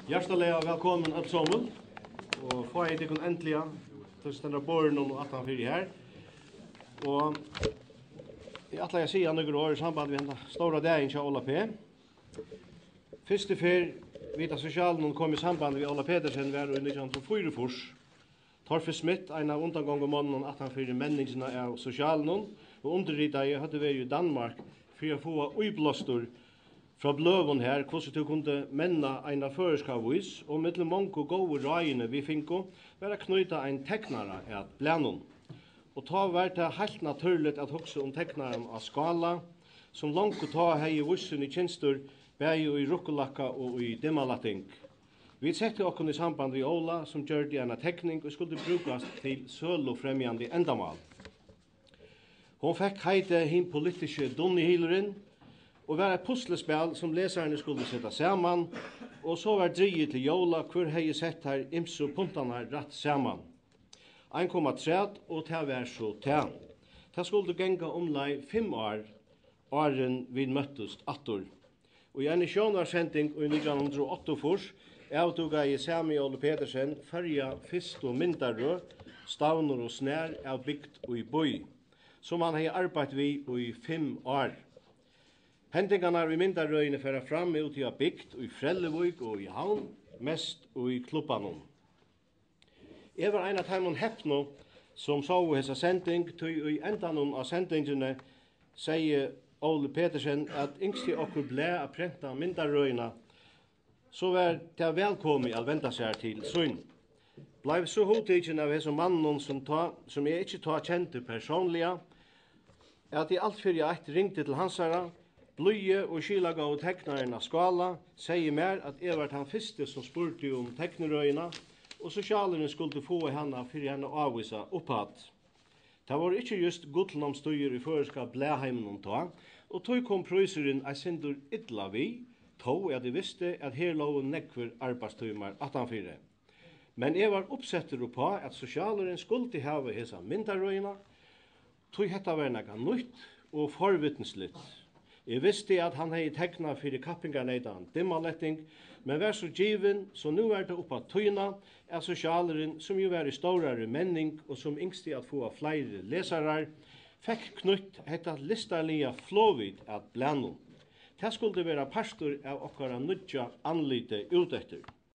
Hjertelig velkommen alle sammen, og få jeg til endelig til stedende båren og 18-4 her. Og jeg atler jeg sier noen år i samband med den store dagen til Ola P. Første fyr, Vita Sosialen, kom i samband med Ola Pedersen, var i 1904. Torfe Smith, en av undangående mannen 18-4 menneskene av Sosialen, og underridet jeg hadde vært i Danmark for å få uiblåstor fra bløven her, hvordan du kunne menna en av føreskavvis, og mittel mange gode røyene vi finko, var å knyta en teknare av blænen. Og ta var det helt naturligt at hokse teknaren av skala, som langt ta hei vussen i tjenstur, bæg i rukkelakka og i dimmalatting. Vi sette okken i samband med Ola, som gjør det en tekning og skulle brukast til sølofremjande endamal. Hon fikk heite hin politiske Donnihileren, og var et puslespel som leserne skulle sette sammen, og så var driget til Jola, hvor hei sett her imso puntene rett sammen. Ein kom at træt, og det var så tæ. Det skulle genga omlai 5 år, åren vi møttes attor. Og i en sjónarsending i 1908 avtuga i Sami Ole Pedersen fyrja fyrst og myndarø, stavner og snær av bygd og i boi, som han hei arbeidt vi i 5 år. Hendingarna vi myndarøyene færa fram ut i bygd og i Frellevøk og i Havn, mest og i klubbanon. Jeg var en av teimon heppno som så hessa sending, tog i endanon av sendingene sier Ole Petersen at yngst i okkur ble a prenta myndarøyene, så var det velkommen å venda seg til søgn. Blei så hodtidgen av hessa mannen som jeg ikke ta kjente personlige, at jeg alt fyrir jeg ringte til hansara, Bløye og kylaga og teknaren av skala sier mer at jeg var han første som spurte om teknerøyene, og sosialene skulle få henne for henne avvisa opphatt. Det var ikke just godnomstøyer i føreskap blæheimen ta, og tog kom prøyseren av sindur idla vi, tog at jeg visste at her lå nekver arbeidstøymer 18-4. Men jeg var oppsetter på at sosialeren skulle hava hessa myndarøyene, tog hetta var nekka nytt og forvittenslitt. Jeg visste at han hei tekna fyrir kappingarneidan dimmaletting, men var så given, så nu er det oppa tøyna, at sosialeren, som jo var i større menning, og som yngsti at få flere lesarar, fekk knytt hetta listarliga flåvid at blænu. Det skulle være pastor av okkara nudja anlite utetter.